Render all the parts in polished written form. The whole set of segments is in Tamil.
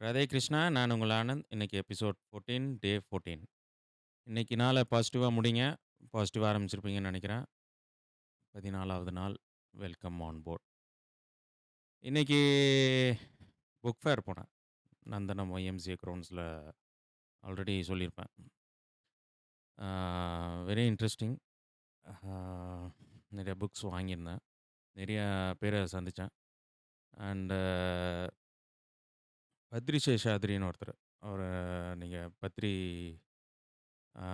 ராதே கிருஷ்ணா. நான் உங்கள் ஆனந்த். இன்னைக்கு எபிசோட் 14 டே 14. இன்னைக்கு நாள பாசிட்டிவா முடிங்க. பாசிட்டிவா ஆரம்பிச்சிருப்பீங்கன்னு நெனைக்கிறேன். 14வது நாள். Welcome on board. இன்னைக்கு புக் ஃபேர் போனேன். நந்தனம் ஒய்எம்சிஏ கிரவுண்ட்ஸில ஆல்ரெடி சொல்லியிருப்பேன். Very interesting. ஆ நெறைய புக்ஸ் வாங்கியிருந்தேன். நெறைய பேர சந்திச்சேன். அண்ட் பத்ரி சேஷாத்ரின்னு ஒருத்தர். அவர நீங்க பத்ரி ஆ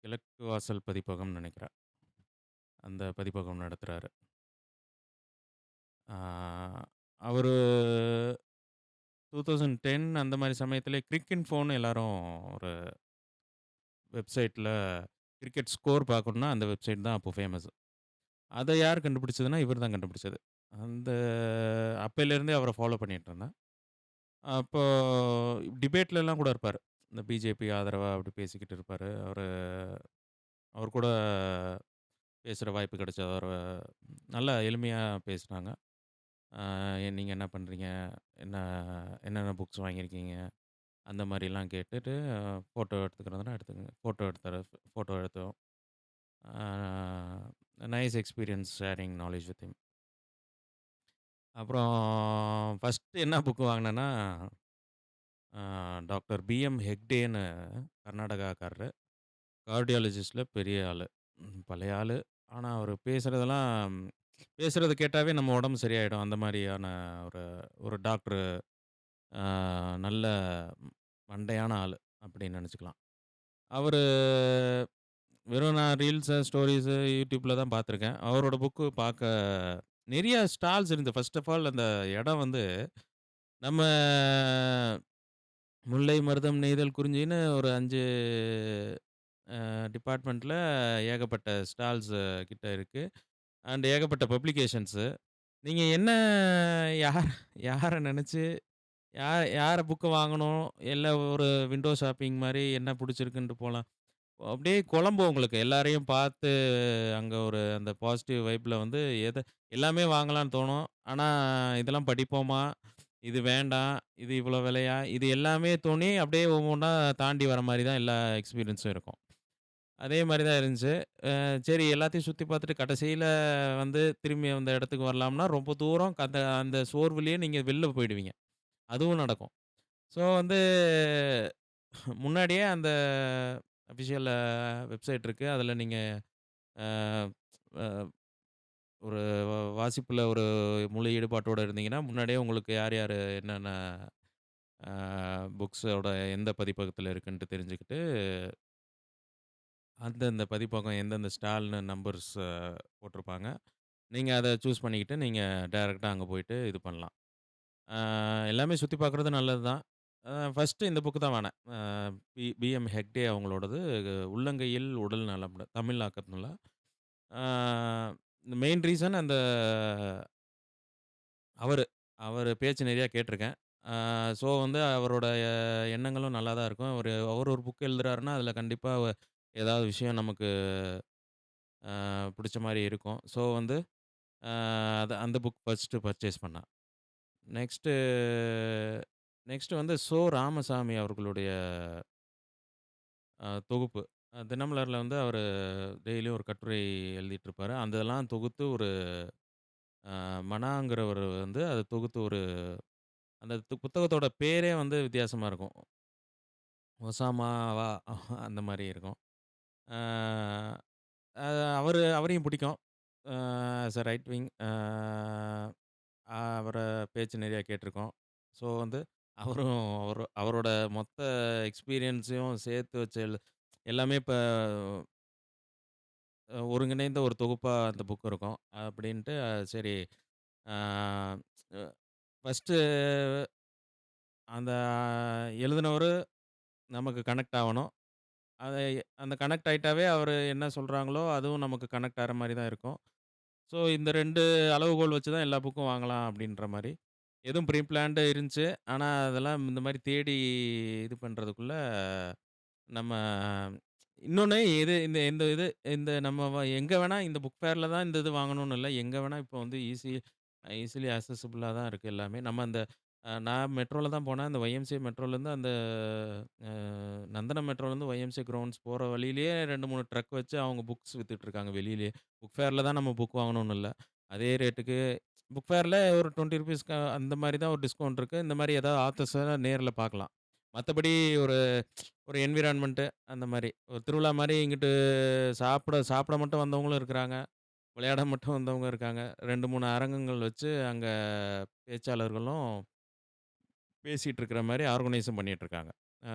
கிழக்கு வாசல் பதிப்பகம்னு நெனைக்கிறேன். அந்த பதிப்பகம் நடத்துறாரு. ஆ அவரு 2010 அந்த மாரி சமயத்திலே கிரிக் இன்ஃபோன்னு எல்லாரும் ஒரு வெப்சைட்ல கிரிக்கெட் ஸ்கோர் பார்க்கணும்னா, அந்த வெப்சைட் தான் அப்போ ஃபேமஸ். அத யார் கண்டுபிடிச்சதுன்னா, இவர் தான் கண்டுபிடிச்சது. அந்த அப்பைலேருந்தே அவர ஃபாலோ பண்ணிட்டுருந்தேன். அப்போ டிபேட்லலாம் கூட இருப்பாரு. இந்த பிஜேபி ஆதரவா அப்படி பேசிக்கிட்டு இருப்பாரு. அவர் கூட பேசுற வாய்ப்பு கிடைச்சது. நல்லா எளிமையா பேசுனாங்க. நீங்க என்ன பண்றீங்க? என்ன என்னென்ன புக்ஸ் வாங்கியிருக்கீங்க? அந்த மாரிலாம் கேட்டுட்டு, ஃபோட்டோ எடுத்துக்கிறதுனா எடுத்துக்கங்க. ஃபோட்டோ எடுத்தோம். Ah nice experience sharing knowledge with him. அப்புறம் ஃபர்ஸ்ட்டு என்ன புக் வாங்குனேன்னா, டாக்டர் பிஎம் ஹெக்டேன்னு கர்நாடகாக்காரரு. கார்டியாலஜிஸ்ட்ல பெரிய ஆளு. பழைய ஆளு. ஆனா அவரு பேசுறத கேட்டாவே நம்ம உடம்பு சரியாயிடும். அந்த மாரியான ஒரு ஒரு டாக்டரு. ஆ நல்ல மண்டையான ஆளு அப்படின்னு நெனச்சுக்கலாம். அவரு வெறும் நான் ரீல்ஸு, ஸ்டோரீஸு, யூடியூப்ல தான் பார்த்துருக்கேன். அவரோட புக்கு நெறைய ஸ்டால்ஸ் இருந்து ஃபர்ஸ்ட் ஆஃப் ஆல் அந்த இடம் வந்து நம்ம முல்லை, மருதம், நெய்தல், குறிஞ்சின்னு ஒரு 5 டிபார்ட்மெண்ட்ல ஏகப்பட்ட ஸ்டால்ஸ் கிட்ட இருக்கு. அண்ட் ஏகப்பட்ட பப்ளிகேஷன்ஸு. நீங்க என்ன யார் யார நெனச்சு யார புக்க வாங்கணும்? இல்ல ஒரு விண்டோ ஷாப்பிங் மாரி என்ன புடிச்சிருக்குன்ட்டு போலாம். அப்படியே குழம்பும் உங்களுக்கு. எல்லாரையும் பார்த்து அங்க ஒரு அந்த பாசிட்டிவ் வைப்ல வந்து எல்லாமே வாங்கலான்னு தோணும். ஆனா, இதெல்லாம் படிப்போமா? இது வேண்டாம். இது இவ்வளோ விலையா? இது எல்லாமே தோணி அப்படியே ஒவ்வொன்னா தாண்டி வர மாரி தான் எல்லா எக்ஸ்பீரியன்ஸும் இருக்கும். அதே மாரி தான் இருந்துச்சு. சரி எல்லாத்தையும் சுத்தி பார்த்துட்டு கடைசியில வந்து திரும்பி அந்த இடத்துக்கு வரலாம்னா, ரொம்ப தூரம் அந்த அந்த சோர்விலேயே நீங்க வெளில போயிடுவீங்க. அதுவும் நடக்கும். ஸோ வந்து முன்னாடியே அந்த அஃபிஷியல் வெப்சைட் இருக்கு. அதில நீங்க அ அ ஒரு வாசிப்புல ஒரு முழு ஈடுபாட்டோட இருந்தீங்கன்னா, முன்னாடியே உங்களுக்கு யார் யாரு என்னென்ன புக்ஸோட எந்த பதிப்பகத்தில இருக்குன்ட்டு தெரிஞ்சுக்கிட்டு, அந்தந்த பதிப்பகம் எந்தெந்த ஸ்டால்னு நம்பர்ஸ் போட்டிருப்பாங்க. நீங்க அத சூஸ் பண்ணிக்கிட்டு, நீங்க டைரக்ட்டா அங்க போயிட்டு இது பண்ணலாம். அ எல்லாமே சுத்தி பார்க்குறது நல்லது தான். ஃபர்ஸ்ட்டு இந்த புக் தான் வாங்குனேன். பிஎம் ஹெக்டே அவங்களோடது "உள்ளங்கையில் உடல் நலம்" தமிழாக்கத்தில. ஆ மெயின் ரீசன் அவரு. அவரு பேச்சு நெறையா கேட்டுருக்கேன். ஸோ வந்து அவரோட எண்ணங்களும் நல்லா தான் இருக்கும். அவர் ஒரு புக் எழுதுறாருன்னா, அதில கண்டிப்பா ஏதாவது விஷயம் நமக்கு புடிச்ச மாரி இருக்கும். ஸோ வந்து அ அந்த புக் ஃபர்ஸ்ட்டு பர்ச்சேஸ் பண்ணேன். நெக்ஸ்ட்டு நெக்ஸ்ட்டு வந்து ராமசாமி அவர்களுடைய தொகுப்பு. தினமலர்ல வந்து அவரு டெய்லியும் ஒரு கட்டுரை எழுதிட்டுருப்பாரு. அதெல்லாம் தொகுத்து மனாங்கிறவரு வந்து அத தொகுத்து அந்த புத்தகத்தோட பேரே வந்து வித்தியாசமா இருக்கும். ஒசாமாவா அந்த மாரி இருக்கும். ஆ அ அவரையும் பிடிக்கும். ஆஸ் எ ரைட் விங் அவர பேச்சு நெறையா கேட்டுருக்கோம். ஸோ வந்து அவரும் அவரோட மொத்த எக்ஸ்பீரியன்ஸையும் சேர்த்து வச்சு எல்லாமே இப்ப ஒருங்கிணைந்த ஒரு தொகுப்பா அந்த புக் இருக்கும். அப்படின்ட்டு சரி ஆ அ ஃபர்ஸ்ட்டு அந்த எழுதினவரு நமக்கு கனெக்ட் ஆவணும். அத அந்த கனெக்ட் ஆயிட்டாவே அவரு என்ன சொல்றாங்களோ, அதுவும் நமக்கு கனெக்ட் ஆற மாரி தான் இருக்கும். ஸோ இந்த 2 அளவுகோல் வச்சு தான் எல்லா புக்கும் வாங்கலாம் அப்படின்ற மாரி. எதுவும் ப்ரீ பிளான்டு இருந்துச்சு. ஆனா, அதெல்லாம் இந்த மாரி தேடி இது பண்றதுக்குள்ள நம்ம இன்னொன்னு இந்த இது இந்த நம்ம எங்க வேணா இந்த புக் ஃபேர்ல தான் இந்த இது வாங்கணும்னு இல்ல. எங்க வேணா இப்போ வந்து ஈஸிலி அக்சஸிபிளா தான் இருக்கு எல்லாமே. நம்ம அந்த நான் மெட்ரோல தான் போனேன். அந்த YMCA மெட்ரோலேருந்து அந்த அ நந்தனம் மெட்ரோலேருந்து YMCA கிரவுண்ட்ஸ் போற வழியிலேயே 2, 3 ட்ரக் வச்சு அவங்க புக்ஸ் வித்துட்டுருக்காங்க வெளியிலேயே. புக் ஃபேர்ல தான் நம்ம புக் வாங்கணும்னு இல்ல. அதே ரேட்டுக்கு புக் ஃபேர்ல ஒரு ₹20 அந்த மாரி தான் ஒரு டிஸ்கவுண்ட் இருக்கு. இந்த மாரி ஏதாவது ஆத்தர்ஸ நேர்ல பார்க்கலாம். மத்தபடி ஒரு ஒரு என்வைரன்மென்ட் அந்த மாரி. ஒரு திருவிழா மாரி இங்கிட்டு சாப்பிட சாப்பிட மட்டும் வந்தவங்களும் இருக்கிறாங்க. விளையாட மட்டும் வந்தவங்க இருக்காங்க. 2, 3 அரங்கங்கள் வச்சு அங்க பேச்சாளர்களும் பேசிட்டு இருக்கிற மாரி ஆர்கனைஸும் பண்ணிட்டுருக்காங்க. ஆ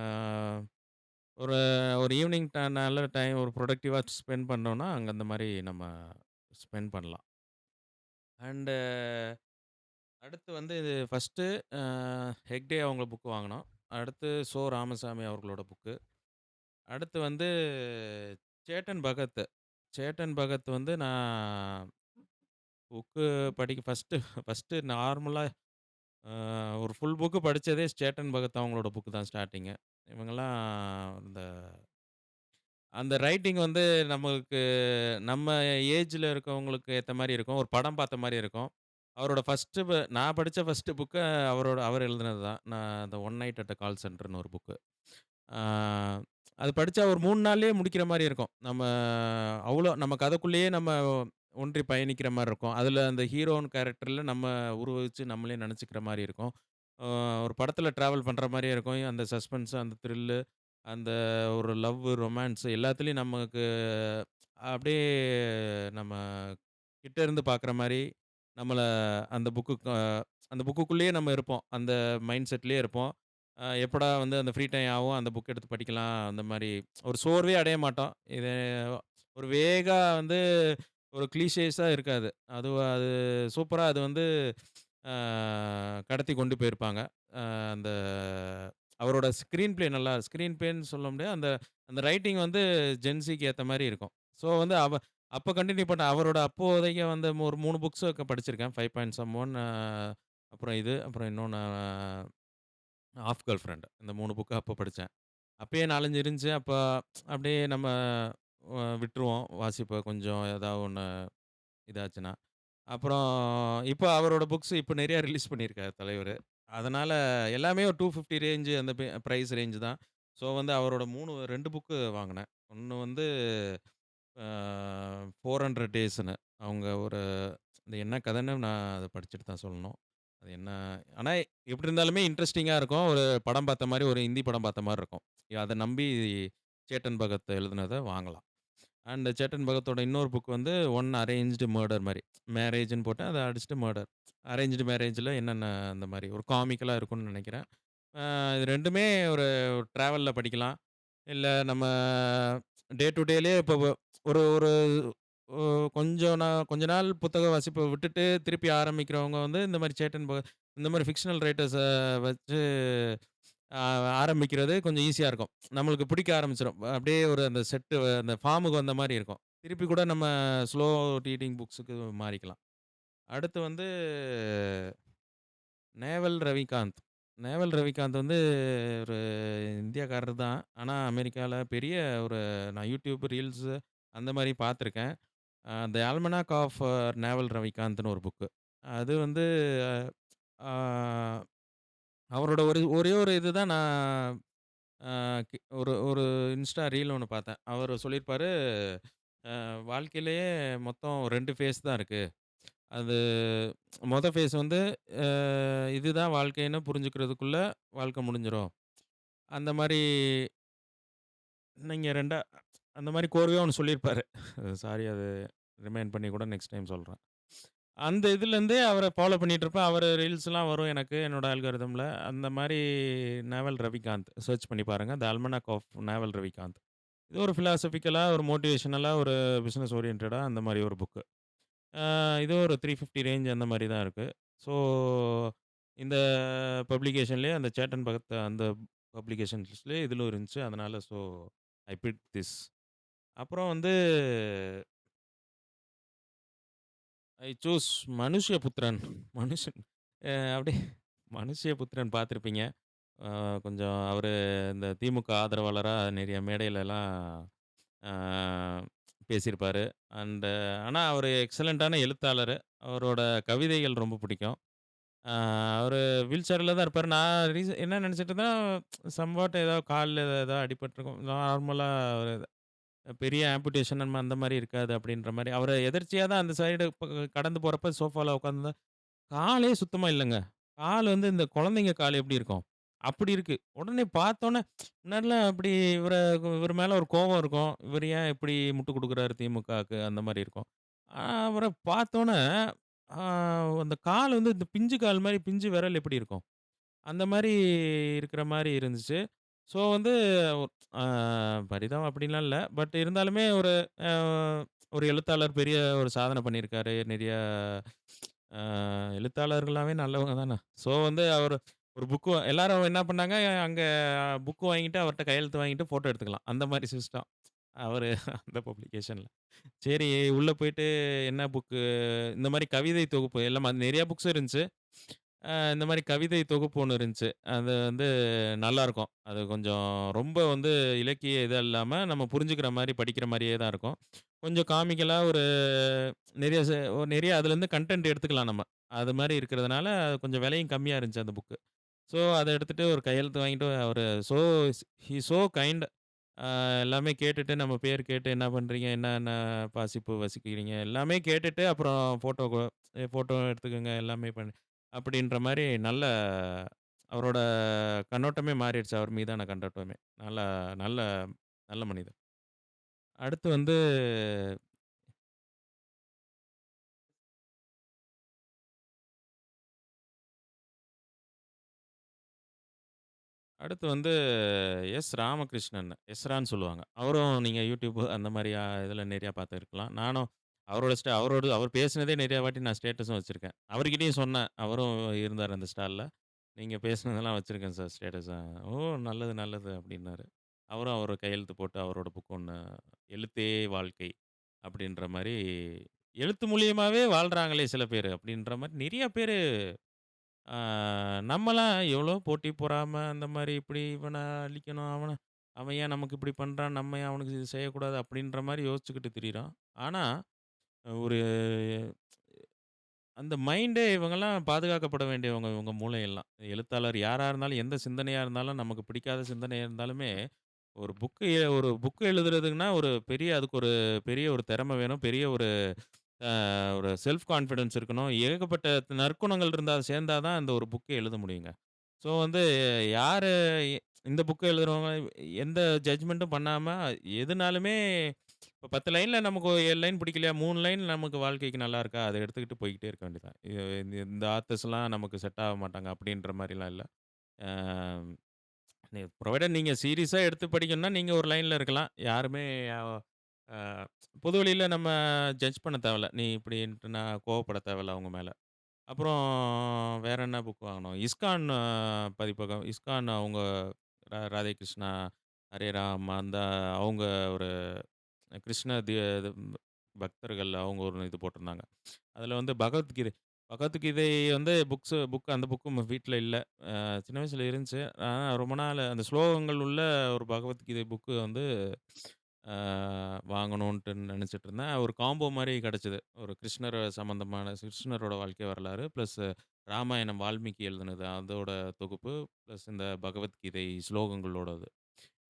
ஒரு ஒரு ஈவினிங் நல்ல டைம் ஒரு ப்ரொடக்டிவா ஸ்பெண்ட் பண்ணோம்னா, அங்க அந்த மாரி நம்ம ஸ்பெண்ட் பண்ணலாம். அண்டு அடுத்து வந்து ஃபர்ஸ்ட்டு அ ஹெக்டே அவங்க புக் வாங்குனோம். அடுத்து ராமசாமி அவர்களோட புக்கு. அடுத்து வந்து சேட்டன் பகத். சேட்டன் பகத் வந்து நான் புக்கு படிக்க ஃபர்ஸ்ட்டு நார்மலா அ ஒரு ஃபுல் புக்கு படிச்சதே சேட்டன் பகத் அவங்களோட புக்கு தான் ஸ்டார்ட்டிங்கு. இவங்கலாம் இந்த அந்த ரைட்டிங் வந்து நம்மளுக்கு நம்ம ஏஜ்ல இருக்கவங்களுக்கு ஏத்த மாரி இருக்கும். ஒரு படம் பார்த்த மாரி இருக்கும். அவரோட நான் படிச்ச ஃபர்ஸ்ட்டு புக்கு அவர் எழுதினது தான். நான் அந்த ஒன் நைட் அட் அ கால் சென்டர்ன்னு ஒரு புக்கு. ஆ அது படிச்சா ஒரு 3 நாள்லயே முடிக்கிற மாரி இருக்கும். நம்ம கதைக்குள்ளேயே நம்ம ஒன்றி பயணிக்கிற மாரி இருக்கும். அதுல அந்த ஹீரோன்னு கேரக்டர்ல நம்ம உருவகிச்சு நம்மளே நெனச்சுக்கிற மாரி இருக்கும். ஆ ஒரு படத்துல டிராவல் பண்ற மாரியே இருக்கும். அந்த சஸ்பென்ஸ், அந்த த்ரில்லு, அந்த ஒரு ரொமான்ஸ் எல்லாத்துலயும் நமக்கு அப்படியே நம்ம கிட்ட இருந்து பார்க்குற மாரி, நம்மள அந்த அந்த புக்குக்குள்ளேயே நம்ம இருப்போம். அந்த மைண்ட் செட்லயே இருப்போம். எப்படா வந்து அந்த ஃப்ரீ டைம் ஆகும், அந்த புக் எடுத்து படிக்கலாம். அந்த மாரி ஒரு சோர்வே அடைய மாட்டோம். இது ஒரு வேகா வந்து ஒரு கிளீஷேஸா இருக்காது. அது சூப்பரா அது வந்து அ கடத்தி கொண்டு போயிருப்பாங்க. அந்த அவரோட ஸ்க்ரீன் ப்ளேன்னு சொல்ல முடியாது. அந்த அந்த ரைட்டிங் வந்து ஜென்ஸிக்கு ஏத்த மாரி இருக்கும். ஸோ வந்து அப்ப கன்டின்யூ பண்ண அவரோட அப்போதைக்கு வந்து ஒரு 3 புக்ஸ் படிச்சிருக்கேன். 5 பாயிண்ட் சம் ஒன் அப்புறம் இன்னொன்னு ஆஃப் கேர்ள் ஃபிரெண்ட். இந்த 3 புக்கு அப்ப படிச்சேன். அப்பயே 4, 5 இருந்துச்சு. அப்படியே நம்ம விட்டுருவோம். வாசிப்ப கொஞ்சம் ஏதாவது ஒண்ணு இதாச்சுன்னா. அப்புறம் இப்ப அவரோட புக்ஸ் இப்ப நெறைய ரிலீஸ் பண்ணியிருக்காரு தலைவரு. அதனால எல்லாமே ஒரு 250 ரேஞ்ச் அந்த பிரைஸ் ரேஞ்ச் தான். ஸோ வந்து அவரோட 2 புக்கு வாங்குனேன். ஒண்ணு வந்து அ 400 டேஸ்ன்னு. அவங்க அது என்ன கதைன்னு நான் அத படிச்சுட்டு தான் சொல்லணும். அது என்ன ஆனா எப்படி இருந்தாலுமே இன்ட்ரஸ்டிங்கா இருக்கும். ஒரு படம் பார்த்த மாரி, ஒரு ஹிந்தி படம் பார்த்த மாரி இருக்கும். அத நம்பி சேட்டன் பகத் எழுதினத வாங்கலாம். அண்ட் சேட்டன் பகத்தோட இன்னொரு புக் வந்து ஒன் அரேஞ்ச்டு மர்டர் மாரி. மேரேஜ்ன்னு போட்டேன். அத அடிச்சுட்டு மர்டர். அரேஞ்ச்டு மேரேஜ்ல என்னென்ன அந்த மாரி ஒரு காமிக்கலா இருக்கும்னு நெனைக்கிறேன். இது 2மே ஒரு டிராவல்ல படிக்கலாம். இல்ல நம்ம டே டு டேலயே இப்போ ஒரு ஒரு ஒ கொஞ்ச நாள் புத்தக வாசிப்ப விட்டுட்டு திருப்பி ஆரம்பிக்கிறவங்க வந்து இந்த மாரி இந்த மாரி ஃபிக்ஷனல் ரைட்டர்ஸ வச்சு ஆ ஆரம்பிக்கிறது கொஞ்சம் ஈஸியா இருக்கும். நம்மளுக்கு பிடிக்க ஆரம்பிச்சுரும். அப்படியே அந்த அந்த ஃபார்முக்கு வந்த மாரி இருக்கும். திருப்பி கூட நம்ம ஸ்லோ ரீடிங் புக்ஸுக்கு மாறிக்கலாம். அடுத்து வந்து நேவல் ரவிகாந்த். நேவல் ரவிகாந்த் வந்து ஒரு இந்தியாக்காரர் தான். ஆனா அமெரிக்கால பெரிய ஒரு நான் YouTube ரீல்ஸு அந்த மாரி பார்த்துருக்கேன். தி ஆல்மனாக் ஆஃப் நேவல் ரவிகாந்த்ன்னு ஒரு புக்கு. அது வந்து ஆ அவரோட ஒரே ஒரு இது தான் நான் அ ஒரு ஒரு இன்ஸ்டா ரீல் ஒண்ணு பார்த்தேன். அவரு சொல்லியிருப்பாரு, வாழ்க்கையிலேயே மொத்தம் 2 ஃபேஸ் தான் இருக்கு. அது ஃபேஸ் வந்து அ இதுதான் வாழ்க்கைன்னு புரிஞ்சுக்கிறதுக்குள்ள வாழ்க்கை முடிஞ்சிரும். அந்த மாரி நீங்க 2 அந்த மாரி கோர்வையா ஒண்ணு சொல்லியிருப்பாரு. சாரி அது ரிமைண்ட் பண்ணி கூட நெக்ஸ்ட் டைம் சொல்றேன். அந்த இதுலேருந்தே அவர ஃபாலோ பண்ணிட்டுருப்பேன். அவரு ரீல்ஸ்லாம் வரும் எனக்கு என்னோட அல்காரிதம்ல. அந்த மாரி நேவல் ரவிகாந்த் சர்ச் பண்ணி பாருங்க. தி அல்மனாக் ஆஃப் நேவல் ரவிகாந்த். இது ஒரு பிலாசபிக்கலா, ஒரு மோட்டிவேஷனலா, ஒரு பிசினஸ் ஓரியன்டடா அந்த மாரி ஒரு புக்கு. இது ஒரு 350 ரேஞ்ச் அந்த மாரி தான் இருக்கு. ஸோ, இந்த பப்ளிகேஷன்லயே அந்த சேட்டன் பகத் அந்த பப்ளிகேஷன்ஸ்லயே இதிலும் இருந்துச்சு. அதனால ஐ பிக்ட் திஸ். அப்புறம் வந்து ஐ சூஸ் மனுஷ்யபுத்திரன். மனுஷன் அப்படியே மனுஷ்யபுத்திரன் பார்த்திருப்பீங்க. அ கொஞ்சம் அவரு இந்த திமுக ஆதரவாளரா நெறைய மேடையிலலாம் ஆ பேசியிருப்பாரு. அண்ட் ஆனா அவரு எக்ஸலன்ட்டான எழுத்தாளரு. அவரோட கவிதைகள் ரொம்ப பிடிக்கும். ஆ அவரு வீல் சேர்ல தான் இருப்பாரு. நான் என்ன நெனச்சுட்டு இருந்தேன், சம்வாட் ஏதோ கால்ல ஏதோ அடிபட்டுருக்கும். நார்மலா ஒரு பெரிய ஆம்புடேஷன் அந்த மாரி இருக்காது அப்டின்ற மாரி. அவரு எதர்ச்சியா தான் அந்த சைடு கடந்து போறப்ப சோஃபால உட்காந்து காலே சுத்தமா இல்லங்க. கால் வந்து இந்த குழந்தைங்க கால் எப்படி இருக்கும்? அப்படி இருக்கு. உடனே பார்த்தோனே முன்னாடிலாம் அப்படி இவரு மேல ஒரு கோவம் இருக்கும். இவரு ஏன் இப்படி முட்டு குடுக்குறாரு திமுகக்கு அந்த மாரி இருக்கும். அவர பார்த்தோனே ஆ அந்த கால் வந்து இந்த பிஞ்சு கால் மாரி பிஞ்சு விரல் எப்படி இருக்கும்? அந்த மாரி இருக்கிற மாரி இருந்துச்சு. ஸோ வந்து ஆ பரிதாபம் அப்படின்லாம் இல்ல. பட் இருந்தாலுமே அ ஒரு எழுத்தாளர் பெரிய ஒரு சாதனை பண்ணியிருக்காரு. நெறைய அ எழுத்தாளர்கள்லாமே நல்லவங்க தான. ஸோ வந்து அவரு ஒரு புக் எல்லாரும் என்ன பண்ணாங்க, அங்க புக் வாங்கிட்டு அவர்ட்ட கையெழுத்து வாங்கிட்டு ஃபோட்டோ எடுத்துக்கலாம். அந்த மாரி சிஸ்டம். அவரு அந்த பப்ளிகேஷன்ல. சரி உள்ள போயிட்டு என்ன புக்கு இந்த மாரி கவிதை தொகுப்பு எல்லாம் நெறைய புக்ஸ் இருந்துச்சு. இந்த மாரி கவிதை தொகுப்பு ஒண்ணு இருந்துச்சு. அது வந்து நல்லாருக்கும். அது கொஞ்சம் ரொம்ப வந்து இலக்கிய இது இல்லாம, நம்ம புரிஞ்சுக்கிற மாரி, படிக்கிற மாரியே தான் இருக்கும். கொஞ்சம் காமிக்கலா நெறைய நெறைய அதுலருந்து கன்டென்ட் எடுத்துக்கலாம் நம்ம. அது மாரி இருக்கிறதுனால, கொஞ்சம் விலையும் கம்மியா இருந்துச்சு அந்த புக்கு. ஸோ, அத எடுத்துட்டு ஒரு கையெழுத்து வாங்கிட்டு அவரு சோ சோ கைண்ட். எல்லாமே கேட்டுட்டு நம்ம பேர் கேட்டு என்ன பண்றீங்க? என்னென்ன பாசிப்பு வசிக்கிறீங்க? எல்லாமே கேட்டுட்டு அப்புறம் ஃபோட்டோ எடுத்துக்கங்க எல்லாமே அப்படின்ற மாரி நல்ல அவரோட கண்ணோட்டமே மாறிடுச்சு. அவர் மீதான கண்ணோட்டமே. நல்ல நல்ல நல்ல மனிதர். அடுத்து வந்து அடுத்து வந்து ராமகிருஷ்ணன். எஸ்ரான்னு சொல்லுவாங்க. அவரும் நீங்க YouTube அந்த மாரி இதில நெறையா பார்த்துருக்கலாம். நானும் அவர் பேசினதே நெறைய வாட்டி நான் ஸ்டேட்டஸும் வச்சிருக்கேன். அவர்கிட்டயும் சொன்னேன். அவரும் இருந்தாரு அந்த ஸ்டால்ல. "நீங்க பேசினதெல்லாம் வச்சிருக்கேன் சார் ஸ்டேட்டஸா." "ஓ! நல்லது, நல்லது." அப்படின்னாரு. அவரும் அவரு கையெழுத்து போட்டு அவரோட புக் ஒண்ணு "எழுத்தே வாழ்க்கை" அப்படின்ற மாரி எழுத்து மூலியமாவே வாழ்றாங்களே சில பேரு அப்படின்ற மாரி நெறைய பேரு ஆ நம்மலாம் எவ்வளோ போட்டி பொறாம அந்த மாரி இப்படி இவன அழிக்கணும், அவன் ஏன் நமக்கு இப்படி பண்றான், நம்ம ஏன் அவனுக்கு இது செய்யக்கூடாது அப்படின்ற மாரி யோசிச்சுக்கிட்டு திரியிறோம். ஆனா, ஒரு அந்த மைண்டே இவங்கலாம் பாதுகாக்கப்பட வேண்டியவங்க இவங்க மூளையெல்லாம். எழுத்தாளர் யாரா இருந்தாலும், எந்த சிந்தனையா இருந்தாலும், நமக்கு பிடிக்காத சிந்தனையா இருந்தாலுமே, ஒரு புக் எழுதுறதுன்னா அதுக்கு ஒரு பெரிய ஒரு திறமை வேணும். பெரிய ஒரு செல்ஃப் கான்ஃபிடன்ஸ் இருக்கணும். ஏகப்பட்ட நற்குணங்கள் இருந்தா சேர்ந்தா தான் அந்த ஒரு புக்கே எழுத முடியுங்க. ஸோ வந்து யாரு எ இந்த புக் எழுதுறவங்க எந்த ஜட்ஜ்மென்ட்டும் பண்ணாம எதுனாலுமே இப்ப 10 லைன்ல நமக்கு ஒரு 7 லைன் பிடிக்கலையா, 3 லைன் நமக்கு வாழ்க்கைக்கு நல்லா இருக்கா, அத எடுத்துக்கிட்டு போய்க்கிட்டே இருக்க வேண்டியது தான். இந்த ஆத்தர்ஸ்லாம் நமக்கு செட் ஆக மாட்டாங்க அப்படின்ற மாரிலாம் இல்ல. ஆ புரொவைடட் நீங்க சீரியஸா எடுத்து படிக்கணும்னா, நீங்க ஒரு லைன்ல இருக்கலாம். யாருமே அ அ பொது வழியில நம்ம ஜட்ஜ் பண்ண தேவையில்ல. நீ இப்படின்ட்டு நான் கோவப்பட தேவையில்ல அவங்க மேல. அப்புறம் வேற என்ன புக் வாங்குனோம்? இஸ்கான் பதிப்பகம். இஸ்கான் அவங்க ராதே கிருஷ்ணா, ஹரே ராம் அவங்க ஒரு கிருஷ்ண இது பக்தர்கள் அவங்க ஒரு இது போட்டிருந்தாங்க. அதில வந்து பகவத்கீதை வந்து அந்த புக்கு வீட்ல இல்ல. சின்ன வயசுல இருந்துச்சு. ஆனா ரொம்ப நாள் அந்த ஸ்லோகங்கள் உள்ள ஒரு பகவத்கீதை புக்கு வந்து அ வாங்கணுன்ட்டு நெனச்சுட்டு இருந்தேன். ஒரு காம்போ மாரி கெடைச்சது. ஒரு கிருஷ்ணரோட வாழ்க்கை வரலாறு, பிளஸ் ராமாயணம் வால்மீகி எழுதினது அதோட தொகுப்பு, பிளஸ் இந்த பகவத்கீதை ஸ்லோகங்களோடது.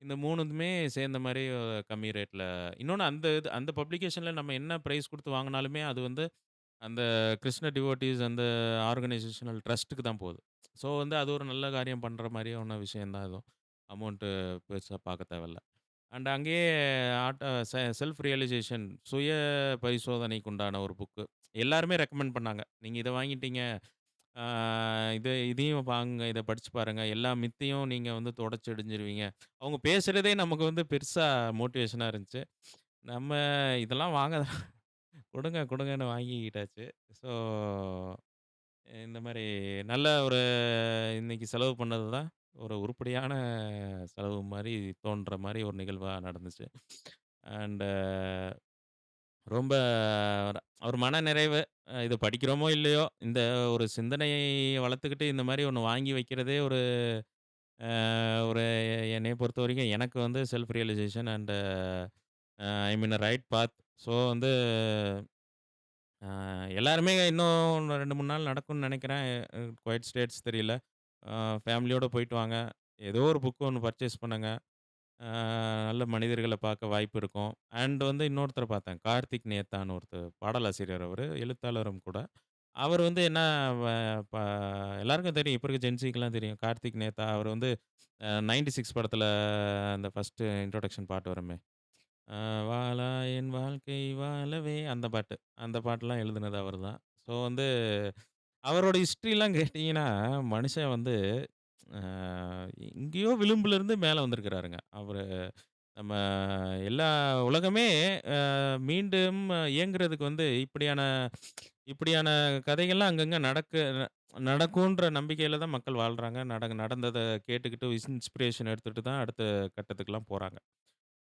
இந்த 3மே சேர்ந்த மாரி கம்மி ரேட்ல இன்னொன்னு அந்த பப்ளிகேஷன்ல நம்ம என்ன பிரைஸ் குடுத்து வாங்குனாலுமே, அது வந்து அந்த கிருஷ்ண டிவோட்டீஸ் அந்த ஆர்கனைசேஷனல் ட்ரஸ்ட்டுக்கு தான் போகுது. ஸோ வந்து அது ஒரு நல்ல காரியம் பண்ற மாரியான விஷயம் தான் அதுவும். அமௌண்ட்டு பெருசா பார்க்க தேவையில்ல. அண்ட் அங்கேயே ஆட்டோ செல்ஃப் ரியலைசேஷன் சுய பரிசோதனைக்கு உண்டான ஒரு புக்கு. எல்லாருமே ரெக்கமெண்ட் பண்ணாங்க. நீங்க இத வாங்கிட்டீங்க. ஆ இதையும் வாங்குங்க. இத படிச்சு பாருங்க. எல்லா மித்தையும் நீங்க வந்து தொடச்சு எறிஞ்சிருவீங்க. அவங்க பேசுறதே நமக்கு வந்து பெருசா மோட்டிவேஷனா இருந்துச்சு. நம்ம இதெல்லாம் குடுங்க குடுங்கன்னு வாங்கிக்கிட்டாச்சு. ஸோ இந்த மாரி நல்ல இன்னைக்கு செலவு பண்ணது தான் ஒரு உருப்படியான செலவு மாரி தோன்ற மாரி ஒரு நிகழ்வா நடந்துச்சு. அண்ட் ரொம்ப ஒரு மனநிறைவு. இத படிக்கிறோமோ இல்லையோ, இந்த ஒரு சிந்தனையை வளர்த்துக்கிட்டு இந்த மாரி ஒண்ணு வாங்கி வைக்கிறதே ஒரு என்னைய பொறுத்தவரைக்கும் எனக்கு வந்து self realisation and I am in a right path. So வந்து எல்லாருமே இன்னும் 2, 3 நாள் நடக்கும்னு நெனைக்கிறேன். குவைட் ஸ்டேட்ஸ் தெரியல. அ ஃபேமிலியோட போயிட்டு வாங்க. ஏதோ ஒரு புக் ஒண்ணு பர்ச்சேஸ் பண்ணுங்க. அ நல்ல மனிதர்கள பார்க்க வாய்ப்பு இருக்கும். அண்ட் வந்து இன்னொருத்தர பார்த்தேன். கார்த்திக் நேத்தான்னு ஒருத்தர் பாடலாசிரியர் அவரு. எழுத்தாளரும் கூட. அவர் வந்து என்ன வ ப எல்லாருக்கும் தெரியும். இப்ப இருக்க ஜென்ஸிக்குலாம் தெரியும். கார்த்திக் நேத்தா அவர் வந்து 96 படத்துல அந்த ஃபர்ஸ்ட்டு இன்ட்ரோடக்ஷன் பாட்டு வருமே. அ "வாழா என் வாழ்க்கை வாழவே" அந்த பாட்டு. அந்த பாட்டுலாம் எழுதுனது அவர்தான். ஸோ வந்து அவரோட ஹிஸ்ட்ரிலாம் கேட்டீங்கன்னா, மனுஷன் வந்து அ எங்கேயோ விளிம்புலருந்து மேல வந்திருக்கிறாருங்க. அவரு நம்ம எல்லா உலகமே மீண்டும் இயங்குறதுக்கு வந்து இப்படியான இப்படியான கதைகள்லாம் அங்கங்க நடக்குன்ற நம்பிக்கையில தான் மக்கள் வாழ்றாங்க. நடந்தத கேட்டுக்கிட்டு இன்ஸ்பிரேஷன் எடுத்துட்டு தான் அடுத்த கட்டத்துக்குலாம் போறாங்க.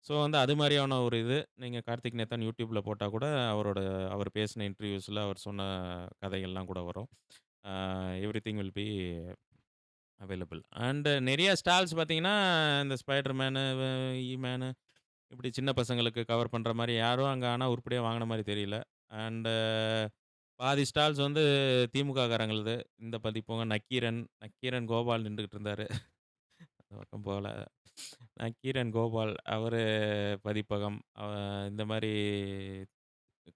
ஸோ வந்து அது மாரியான ஒரு இது. நீங்க கார்த்திக் நேத்தான் YouTubeல போட்டா கூட அவர் பேசின இன்டர்வியூஸ்ல அவர் சொன்ன கதைகள்லாம் கூட வரும். Uh everything will be available. And நெறைய ஸ்டால்ஸ் பார்த்தீங்கன்னா, இந்த ஸ்பைடர் மேனு, ஈ மேனு இப்படி சின்ன பசங்களுக்கு கவர் பண்ற மாரி யாரும் அங்க ஆனா உருப்படியா வாங்குன மாரி தெரியல. அண்ட் பாதி ஸ்டால்ஸ் வந்து திமுக காரங்களுது. இந்த பதிப்பகம் நக்கீரன் கோபால் நின்டுகிட்டு இருந்தாரு. அந்த பக்கம் போல. நக்கீரன் கோபால் அவரு பதிப்பகம். இந்த மாரி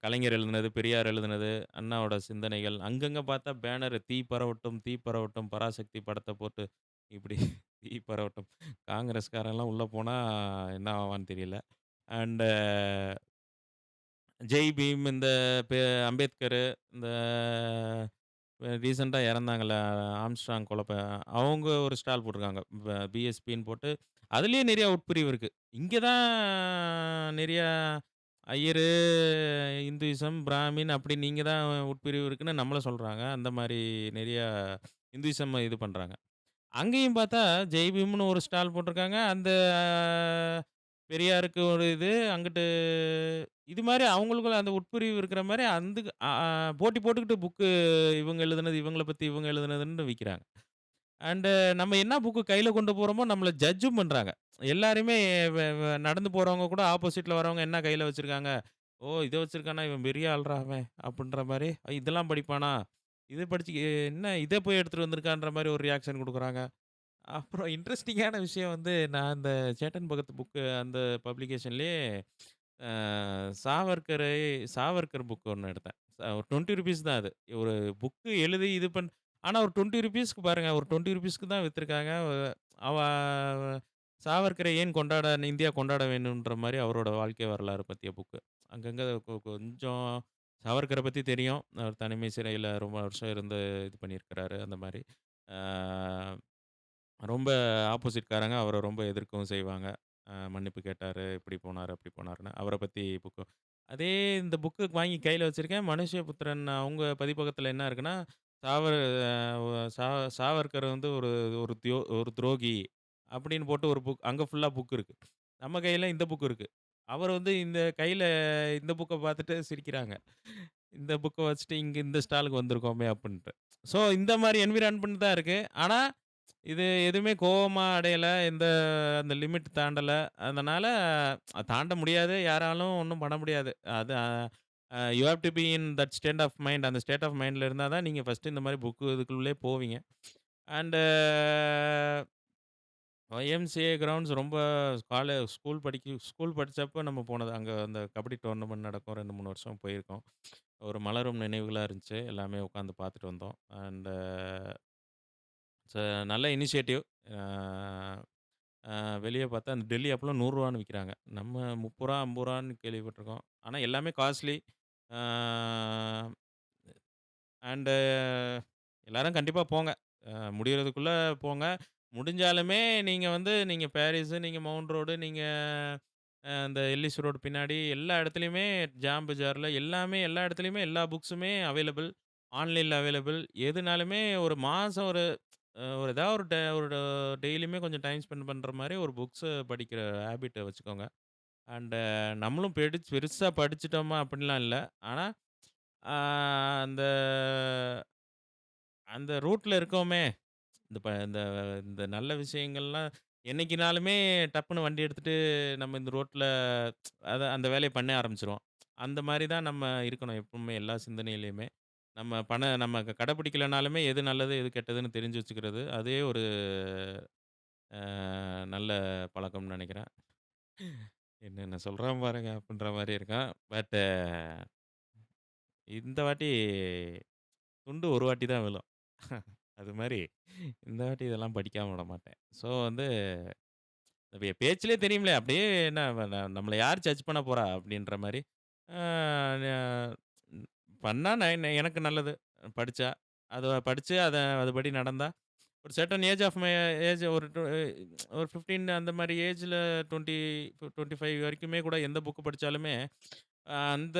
கலைஞர் எழுதுனது, பெரியார் எழுதுனது, அண்ணாவோட சிந்தனைகள். அங்கங்க பார்த்தா பேனர் "தீ பரவட்டும், தீ பரவட்டும், பராசக்தி" படத்த போட்டு இப்படி தீ பரவட்டும். காங்கிரஸ்காரன்லாம் உள்ள போனா என்ன ஆவான்னு தெரியல. அண்ட் ஜெய் பீம் இந்த பெ அம்பேத்கரு, இந்த ரீசென்ட்டா இறந்தாங்கல்ல ஆம்ஸ்ட்ராங் அவங்க ஒரு ஸ்டால் போட்டிருக்காங்க. பிஎஸ்பின்னு போட்டு அதிலேயே நிறைய உட்பிரிவு இருக்கு. இங்க தான் நிறையா ஐயரு, இந்துயிசம், பிராமின் அப்படி நீங்க தான் உட்பிரிவு இருக்குன்னு நம்மள சொல்றாங்க. அந்த மாரி நிறையா இந்துயிசம் இது பண்றாங்க. அங்கேயும் பார்த்தா, ஜெய் பீம்னு ஒரு ஸ்டால் போட்டிருக்காங்க. அந்த பெரியாருக்கு ஒரு இது, அங்கிட்டு இது மாரி அவங்களுக்குள்ள அந்த உட்பிரிவு இருக்கிற மாரி அந்துக்கு அ அ போட்டி போட்டுக்கிட்டு புக்கு இவங்க எழுதுனது, இவங்கள பத்தி இவங்க எழுதுனதுன்னு விக்கிறாங்க. அண்டு நம்ம என்ன புக்கு கையில கொண்டு போறோமோ, நம்மள ஜட்ஜும் பண்றாங்க. எல்லாரையுமே நடந்து போறவங்க கூட ஆப்போசிட்ல வரவங்க என்ன கையில வச்சிருக்காங்க? "ஓ! இத வச்சிருக்கானா, இவன் பெரிய ஆள்றா அவன்" அப்படின்ற மாரி, "இதெல்லாம் படிப்பானா? இத படிச்சு என்ன இத போய் எடுத்துட்டு வந்திருக்கான்ற" மாரி ஒரு ரியாக்ஷன் குடுக்குறாங்க. அப்புறம் இன்ட்ரஸ்டிங்கான விஷயம் வந்து, நான் அந்த சேட்டன் பகத் புக்கு அந்த பப்ளிகேஷன்லயே அ சாவர்க்கரை சாவர்க்கர் புக் ஒண்ணு எடுத்தேன். ஒரு ₹20 தான் அது. ஒரு புக்கு எழுதி இது ஆனா ஒரு ₹20க்கு பாருங்க, ஒரு ₹20க்கு தான் வித்துருக்காங்க. அவ சாவர்க்கரை ஏன் இந்தியா கொண்டாட வேண்டும்ன்ற மாரி அவரோட வாழ்க்கை வரலாறு பத்திய புக்கு. அங்கங்க கொஞ்சம் சாவர்க்கர பத்தி தெரியும். அவர் தனிமை சிறையில ரொம்ப வருஷம் இருந்து இது பண்ணியிருக்கிறாரு, அந்த மாரி. ஆ ரொம்ப ஆப்போசிட்காரங்க அவர ரொம்ப எதிர்க்கவும் செய்வாங்க. மன்னிப்பு கேட்டாரு, இப்படி போனாரு, அப்படி போனாருன்னு. அவர பத்தி புக்கு. அதே இந்த புக்கு வாங்கி கையில வச்சிருக்கேன். மனுஷ்யபுத்திரன் அவங்க பதிப்பகத்துல என்ன இருக்குன்னா, சாவர் அ சா சாவர்கர் வந்து ஒரு ஒரு ஒரு துரோகி அப்படின்னு போட்டு ஒரு புக் அங்க ஃபுல்லா புக் இருக்கு. நம்ம கையில இந்த புக் இருக்கு. அவர் வந்து இந்த கையில இந்த புக்க பார்த்துட்டு சிரிக்கிறாங்க. இந்த புக்க வச்சுட்டு இங்க இந்த ஸ்டாலுக்கு வந்திருக்கோமே அப்டின்ட்டு. ஸோ இந்த மாரி என்விரான்மென்ட் தான் இருக்கு. ஆனா, இது எதுவுமே கோவமா அடையல. அந்த லிமிட் தாண்டல. அதனால தாண்ட முடியாது. யாராலும் ஒண்ணும் பண்ண முடியாது. அது you have to be in that state of mind. அந்த ஸ்டேட் ஆஃப் மைண்ட்ல இருந்தா தான் நீங்க ஃபர்ஸ்ட்டு இந்த மாரி இதுக்குள்ளே போவீங்க. அண்ட் YMCA கிரவுண்ட்ஸ் ரொம்ப ஸ்கூல் படிச்சப்ப நம்ம போனது. அங்க அந்த கபடி டோர்னமெண்ட் நடக்கும். 2, 3 வருஷம் போயிருக்கோம். ஒரு மலரும் நினைவுகளா இருந்துச்சு. எல்லாமே உட்காந்து பார்த்துட்டு வந்தோம். அண்ட் இட்ஸ் நல்ல இனிஷியேட்டிவ். அ அ வெளிய பார்த்தா அந்த டெல்லி அப்போலாம் ரூ. 100ன்னு விக்கிறாங்க. நம்ம ரூ. 30 ரூ. 50ன்னு கேள்விப்பட்டுருக்கோம். ஆனா எல்லாமே காஸ்ட்லி. அ அண்டு எல்லாரும் கண்டிப்பா போங்க. முடியறதுக்குள்ள போங்க. முடிஞ்சாலுமே நீங்க பாரிஸு, நீங்க மவுண்ட் ரோடு, நீங்க இந்த எல்லிஸ் ரோடு பின்னாடி எல்லா இடத்துலயுமே ஜாம் பஜார்ல எல்லா இடத்துலயுமே எல்லா புக்ஸுமே அவைலபிள். ஆன்லைன்ல அவைலபிள். எதுனாலுமே ஒரு மாசம் ஒரு ஏதாவது ஒரு டெய்லியுமே கொஞ்சம் டைம் ஸ்பெண்ட் பண்ற மாரி ஒரு புக்ஸ படிக்கிற ஹேபிட்ட வச்சுக்கோங்க. அண்ட் நம்மளும் பெருசா படிச்சுட்டோமா அப்படின்லாம் இல்ல. ஆனா, ஆ அந்த அந்த ரூட்ல இருக்கோமே, இந்த இந்த நல்ல விஷயங்கள்லாம் என்னைக்குனாலுமே டப்புன்னு வண்டி எடுத்துட்டு நம்ம இந்த ரோட்ல அந்த வேலைய பண்ண ஆரம்பிச்சுருவோம். அந்த மாரி தான் நம்ம இருக்கணும் எப்பவுமே எல்லா சிந்தனையிலயுமே. நம்ம கடைப்பிடிக்கலனாலுமே எது நல்லது, எது கெட்டதுன்னு தெரிஞ்சு வச்சுக்கிறது. அதே ஒரு நல்ல பழக்கம்னு நெனைக்கிறேன். என்னென்ன சொல்றான் பாருங்க! அப்டின்ற மாரி இருக்கும். பட் இந்த வாட்டி துண்டு ஒரு வாட்டி தான் விழும். அது மாரி இந்த வாட்டி இதெல்லாம் படிக்காம விடமாட்டேன். ஸோ வந்து பேச்சிலே தெரியும்ல. அப்படியே என்ன நம்மள யார் ஜட்ஜ் பண்ண போறா? அப்படின்ற மாரி. ஆ ந பண்ணா எனக்கு நல்லது. படிச்சா. அத படிச்சு அதுபடி நடந்தா, ஒரு certain age of my age ஒரு 15 அந்த மாரி ஏஜ்ல 20, 25 வரைக்குமே கூட எந்த புக் படிச்சாலுமே, அந்த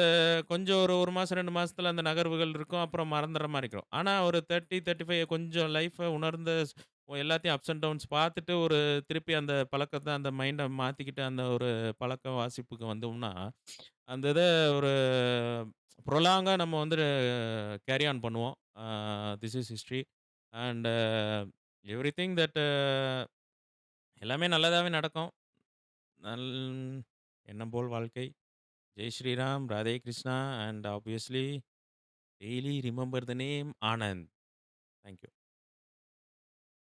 கொஞ்சம் ஒரு 1 மாசம், 2 மாசத்துல அந்த நகர்வுகள் இருக்கும். அப்புறம் மறந்துற மாரி இருக்கும். ஆனா ஒரு 30, 35 கொஞ்சம் லைஃப உணர்ந்த எல்லாத்தையும் அப்ஸ் அண்ட் டவுன்ஸ் பார்த்துட்டு திருப்பி அந்த பழக்கத்த அந்த மைண்ட மாத்திக்கிட்டு அந்த ஒரு பழக்க வாசிப்புக்கு வந்தோம்னா, அந்த இத ஒரு ப்ரொலாங்கா நம்ம வந்து கேரி ஆன் பண்ணுவோம். This is history and everything that எல்லாமே நல்லதாவே நடக்கும். நல் எண்ணம் போல் வாழ்க்கை. Jai Shriram, Radhe Krishna and obviously daily remember the name Anand. Thank you.